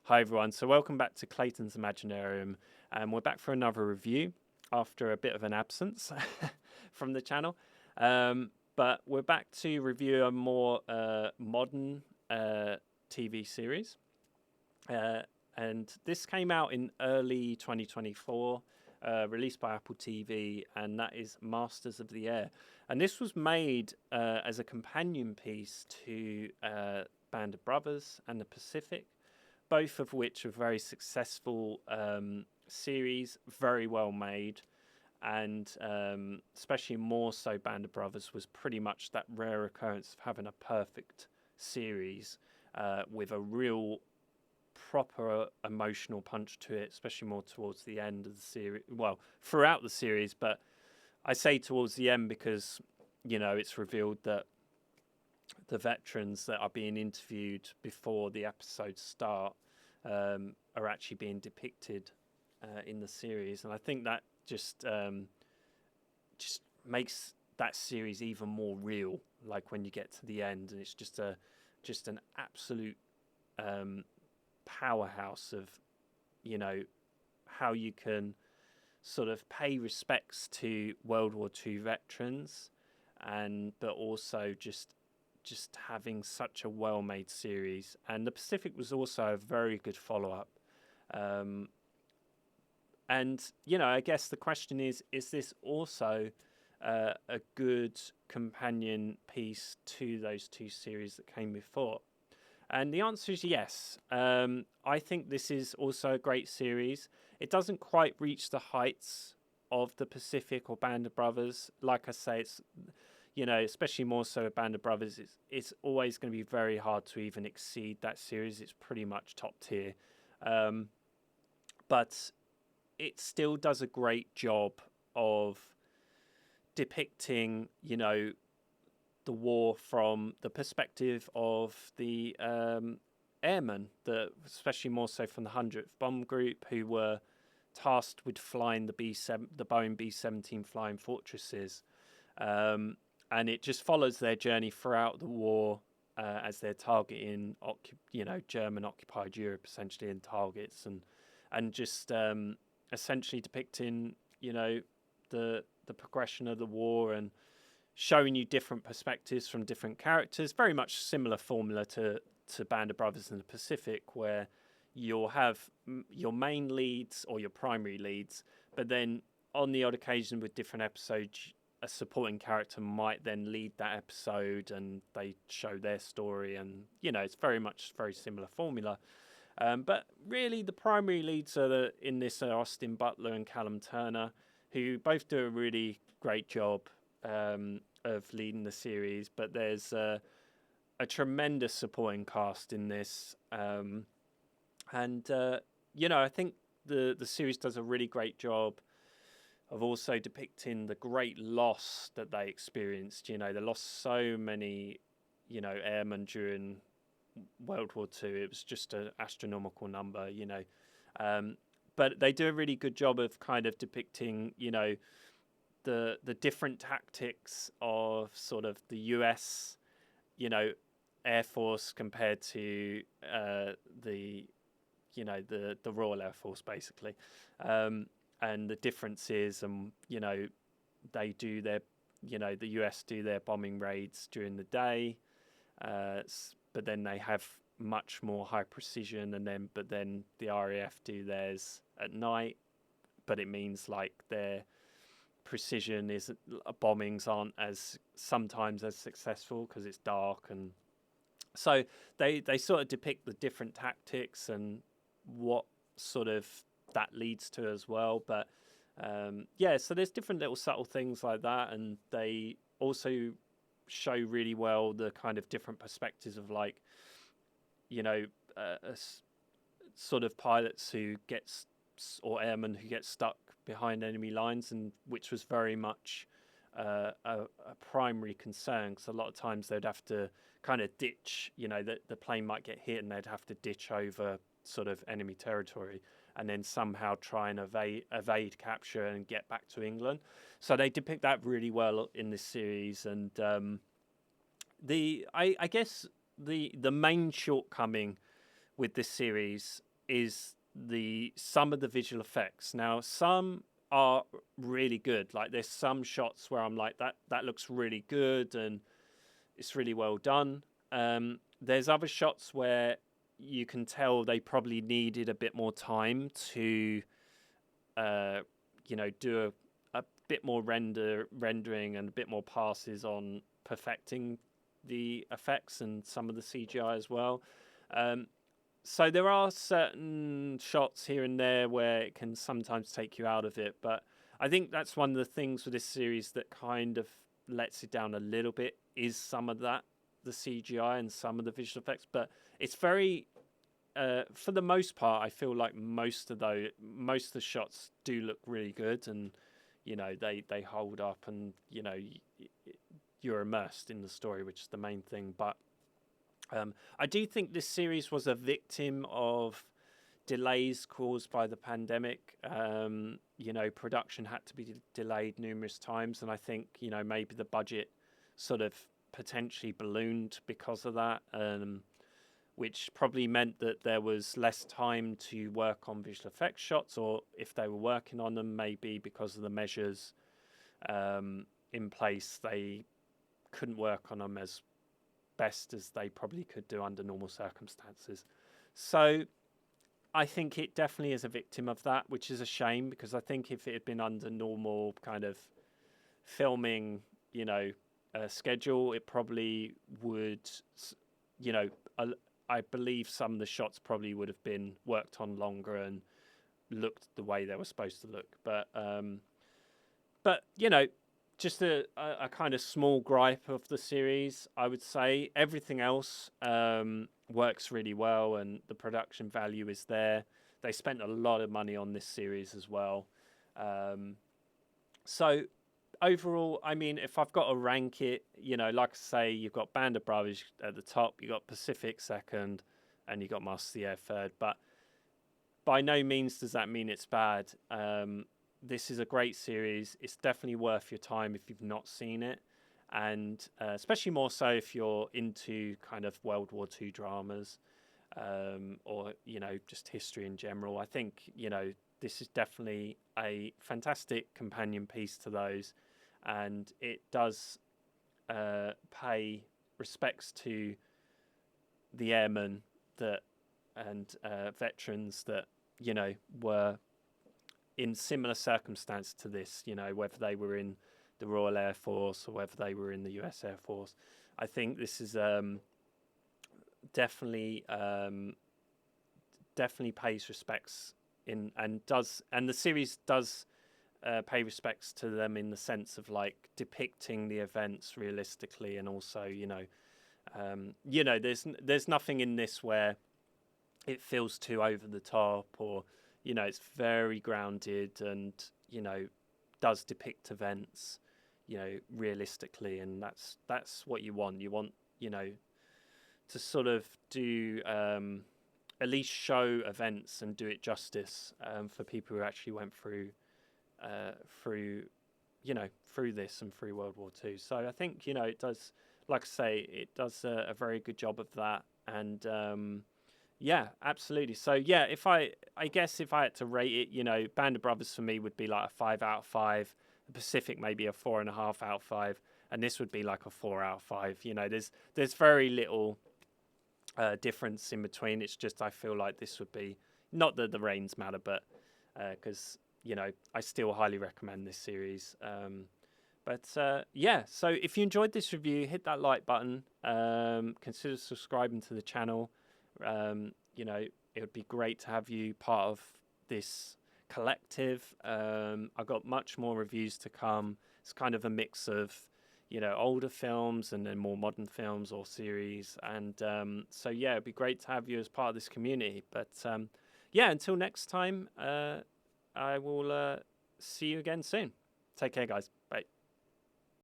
Hi everyone, so welcome back to Clayton's Imaginarium, and we're back for another review after a bit of an absence from the channel. But we're back to review a more modern TV series, uh, and this came out in early 2024, released by Apple TV, and that is Masters of the Air. And this was made as a companion piece to Band of Brothers and the Pacific, both of which are very successful series, very well made, and especially more so Band of Brothers was pretty much that rare occurrence of having a perfect series with a real proper emotional punch to it, especially more towards the end of the series. Well, throughout the series, but I say towards the end because, it's revealed that the veterans that are being interviewed before the episodes start are actually being depicted in the series, and I think that just makes that series even more real. Like when you get to the end, and it's just an absolute powerhouse of how you can sort of pay respects to World War II veterans, but also just having such a well-made series. And the Pacific was also a very good follow-up. And I guess the question is this also a good companion piece to those two series that came before? And the answer is yes. I think this is also a great series. It doesn't quite reach the heights of the Pacific or Band of Brothers. Like I say, it's especially more so a Band of Brothers, it's always going to be very hard to even exceed that series. It's pretty much top tier. But it still does a great job of depicting, the war from the perspective of the airmen, especially more so from the 100th Bomb Group, who were tasked with flying the Boeing B-17 Flying Fortresses. And it just follows their journey throughout the war as they're targeting, German occupied Europe essentially in targets, and just essentially depicting, the progression of the war and showing you different perspectives from different characters. Very much similar formula to Band of Brothers in the Pacific, where you'll have your main leads or your primary leads, but then on the odd occasion with different episodes, a supporting character might then lead that episode and they show their story, and it's very similar formula. But really the primary leads in this are Austin Butler and Callum Turner, who both do a really great job of leading the series. But there's a tremendous supporting cast in this, and I think the series does a really great job of also depicting the great loss that they experienced. They lost so many, airmen during World War II. It was just an astronomical number, But they do a really good job of kind of depicting, the different tactics of sort of the US, Air Force compared to the Royal Air Force, basically. And the differences, and they do their, the US do their bombing raids during the day, but then they have much more high precision, but then the RAF do theirs at night. But it means like their precision bombings aren't sometimes as successful because it's dark, and so they sort of depict the different tactics and what sort of that leads to as well. But so there's different little subtle things like that, and they also show really well the kind of different perspectives of sort of pilots who or airmen who get stuck behind enemy lines, and which was very much a primary concern, because a lot of times they'd have to kind of ditch, the plane might get hit and they'd have to ditch over sort of enemy territory and then somehow try and evade capture and get back to England. So they depict that really well in this series. And I guess the main shortcoming with this series is some of the visual effects. Now, some are really good. Like there's some shots where I'm like, that looks really good and it's really well done. There's other shots where you can tell they probably needed a bit more time to, do a bit more rendering and a bit more passes on perfecting the effects and some of the CGI as well. So there are certain shots here and there where it can sometimes take you out of it, but I think that's one of the things with this series that kind of lets it down a little bit is some of that, the CGI and some of the visual effects. But it's very, for the most part, I feel like most of the shots do look really good, and they hold up, and you're immersed in the story, which is the main thing. But I do think this series was a victim of delays caused by the pandemic. Production had to be delayed numerous times, and I think maybe the budget sort of potentially ballooned because of that, which probably meant that there was less time to work on visual effects shots, or if they were working on them, maybe because of the measures in place, they couldn't work on them as best as they probably could do under normal circumstances. So I think it definitely is a victim of that, which is a shame, because I think if it had been under normal kind of filming, schedule, it probably would, I believe some of the shots probably would have been worked on longer and looked the way they were supposed to look. But just a kind of small gripe of the series, I would say. Everything else works really well, and the production value is there. They spent a lot of money on this series as well. So overall, I mean, if I've got to rank it, like I say, you've got Band of Brothers at the top, you've got Pacific second, and you've got Master of the Air third. But by no means does that mean it's bad. This is a great series. It's definitely worth your time if you've not seen it. And especially more so if you're into kind of World War II dramas, or, just history in general. I think, this is definitely a fantastic companion piece to those. And it does pay respects to the airmen and veterans that, were in similar circumstance to this, whether they were in the Royal Air Force or whether they were in the US Air Force. I think this is definitely pays respects and the series does pay respects to them in the sense of like depicting the events realistically, and also there's nothing in this where it feels too over the top, or it's very grounded and does depict events realistically, and that's what you want. You want to sort of do at least show events and do it justice for people who actually went through this and through World War II. So I think it does, like I say, it does a very good job of that. And yeah, absolutely. So yeah, I guess if I had to rate it, Band of Brothers for me would be like a 5 out of 5. The Pacific maybe a 4.5 out of 5, and this would be like a 4 out of 5. There's very little difference in between. It's just I feel like this would be, not that the rains matter, but because I still highly recommend this series. Yeah, so if you enjoyed this review, hit that like button. Consider subscribing to the channel. It would be great to have you part of this collective. I've got much more reviews to come. It's kind of a mix of older films and then more modern films or series, and so yeah, it'd be great to have you as part of this community. But yeah, until next time, I will see you again soon. Take care, guys.